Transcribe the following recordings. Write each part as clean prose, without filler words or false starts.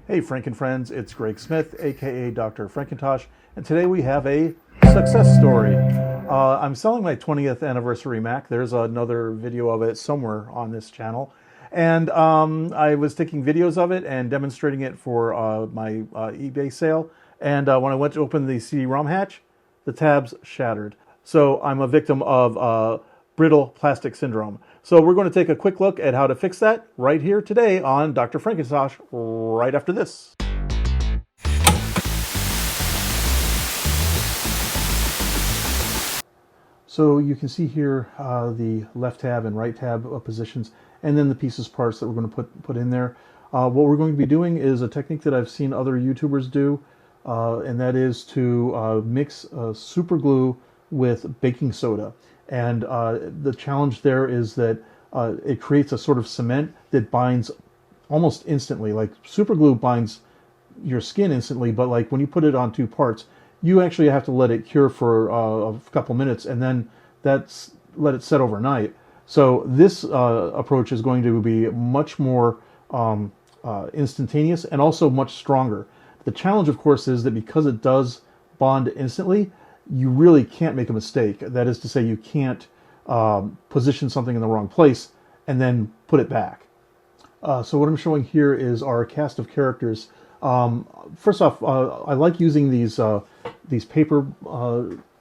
Hey Franken friends, it's Greg Smith, aka Dr. Frankentosh, and today we have a success story. I'm selling my 20th anniversary Mac. There's another video of it somewhere on this channel. And I was taking videos of it and demonstrating it for my eBay sale. And when I went to open the CD ROM hatch, the tabs shattered. So I'm a victim of brittle plastic syndrome. So we're going to take a quick look at how to fix that right here today on Dr. Frankentosh right after this. So you can see here the left tab and right tab positions, and then the pieces parts that we're going to put in there. What we're going to be doing is a technique that I've seen other YouTubers do, and that is to mix super glue with baking soda. And the challenge there is that it creates a sort of cement that binds almost instantly. Like super glue binds your skin instantly, but like when you put it on two parts, you actually have to let it cure for a couple minutes, and then let it set overnight. So this approach is going to be much more instantaneous and also much stronger. The challenge, of course, is that because it does bond instantly, you really can't make a mistake. That is to say, you can't position something in the wrong place and then put it back. So what I'm showing here is our cast of characters. First off, I like using these paper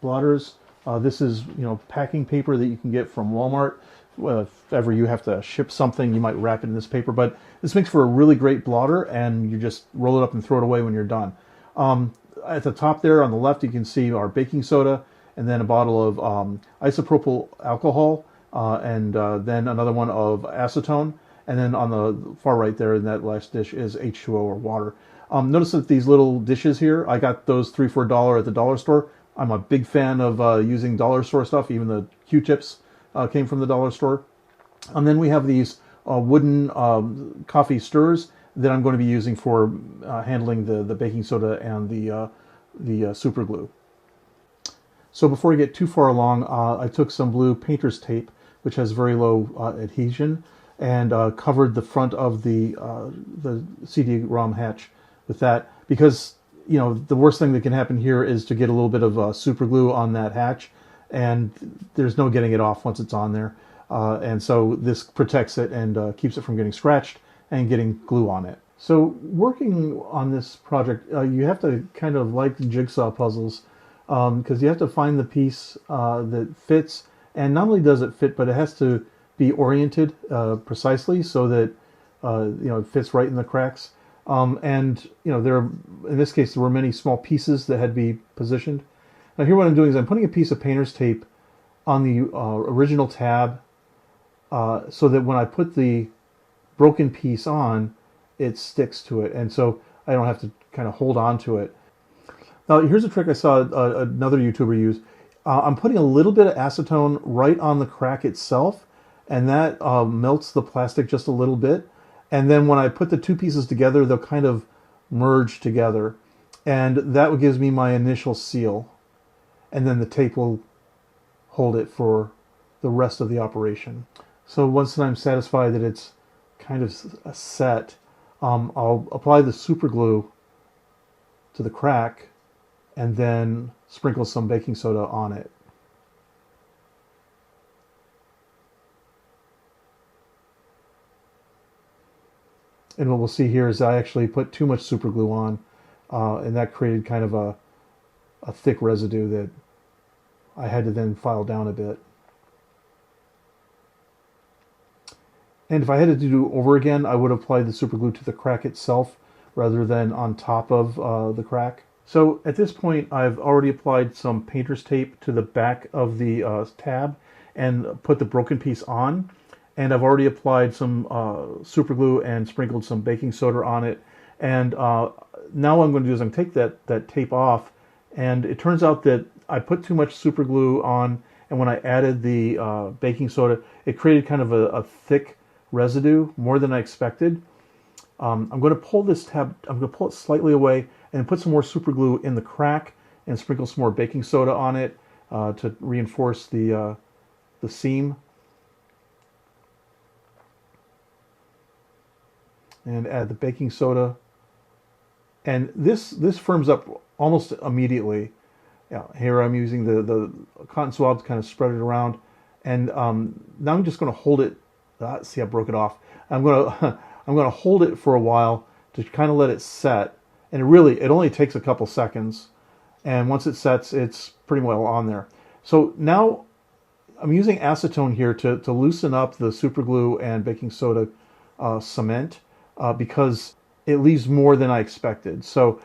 blotters. This is packing paper that you can get from Walmart. If ever you have to ship something, you might wrap it in this paper. But this makes for a really great blotter, and you just roll it up and throw it away when you're done. At the top there on the left, you can see our baking soda, and then a bottle of isopropyl alcohol, and then another one of acetone. And then on the far right there in that last dish is H2O or water. Notice that these little dishes here, I got those 3 for $1 at the dollar store. I'm a big fan of using dollar store stuff. Even the Q-tips came from the dollar store. And then we have these wooden coffee stirrers that I'm going to be using for handling the baking soda and the super glue. So before I get too far along, I took some blue painter's tape, which has very low adhesion, and covered the front of the CD ROM hatch with that, because the worst thing that can happen here is to get a little bit of super glue on that hatch, and there's no getting it off once it's on there. And so this protects it and keeps it from getting scratched and getting glue on it. So working on this project, you have to kind of like jigsaw puzzles, because you have to find the piece that fits, and not only does it fit, but it has to be oriented precisely so that it fits right in the cracks. And there are, in this case, there were many small pieces that had to be positioned. Now here what I'm doing is I'm putting a piece of painter's tape on the original tab, so that when I put the broken piece on, it sticks to it, and so I don't have to kind of hold on to it. Now here's a trick I saw another YouTuber use. I'm putting a little bit of acetone right on the crack itself, and that melts the plastic just a little bit. And then when I put the two pieces together, they'll kind of merge together. And that gives me my initial seal. And then the tape will hold it for the rest of the operation. So once I'm satisfied that it's kind of set, I'll apply the super glue to the crack and then sprinkle some baking soda on it. And what we'll see here is I actually put too much super glue on, and that created kind of a thick residue that I had to then file down a bit. And if I had to do over again, I would apply the super glue to the crack itself rather than on top of the crack. So at this point, I've already applied some painter's tape to the back of the tab and put the broken piece on. And I've already applied some super glue and sprinkled some baking soda on it. And now what I'm going to do is I'm going to take that tape off. And it turns out that I put too much super glue on, and when I added the baking soda, it created kind of a thick residue, more than I expected. I'm going to pull this tab, I'm going to pull it slightly away and put some more super glue in the crack and sprinkle some more baking soda on it to reinforce the seam. And add the baking soda And this firms up almost immediately. Yeah, here I'm using the cotton swab to kind of spread it around, and now I'm just going to hold it. See, I broke it off. I'm going to I'm going to hold it for a while to kind of let it set, and it only takes a couple seconds, and once it sets, it's pretty well on there. So now I'm using acetone here to loosen up the super glue and baking soda cement because it leaves more than I expected. So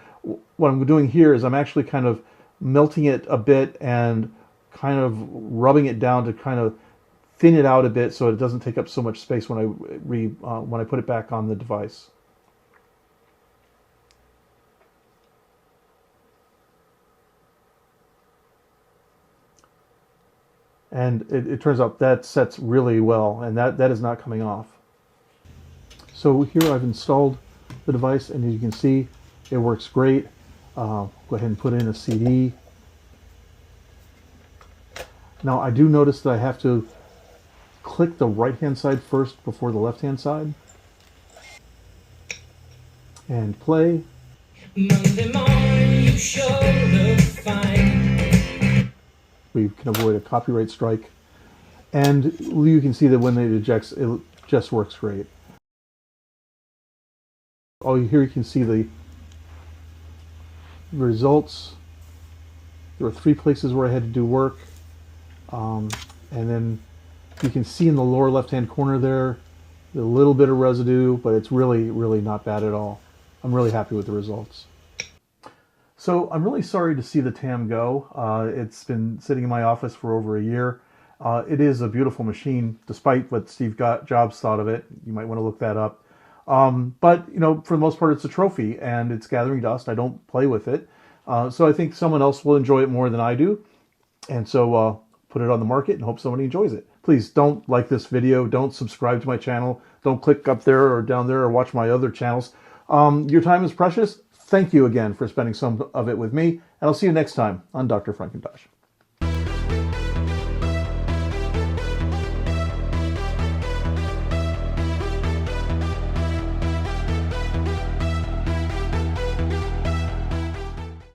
what I'm doing here is I'm actually kind of melting it a bit and kind of rubbing it down to kind of thin it out a bit so it doesn't take up so much space when I put it back on the device. And it turns out that sets really well, and that is not coming off. So here I've installed the device, and as you can see, it works great. Go ahead and put in a CD. Now I do notice that I have to click the right-hand side first before the left-hand side. And play. Monday morning, you sure look fine. We can avoid a copyright strike. And you can see that when it ejects, it just works great. Oh, here you can see the results. There were 3 places where I had to do work. And then you can see in the lower left-hand corner there, a little bit of residue, but it's really, really not bad at all. I'm really happy with the results. So I'm really sorry to see the TAM go. It's been sitting in my office for over a year. It is a beautiful machine, despite what Steve Jobs thought of it. You might want to look that up. But, you know, for the most part, it's a trophy, and it's gathering dust. I don't play with it. So I think someone else will enjoy it more than I do. And so put it on the market and hope somebody enjoys it. Please don't like this video. Don't subscribe to my channel. Don't click up there or down there or watch my other channels. Your time is precious. Thank you again for spending some of it with me. And I'll see you next time on Dr. Frankentosh.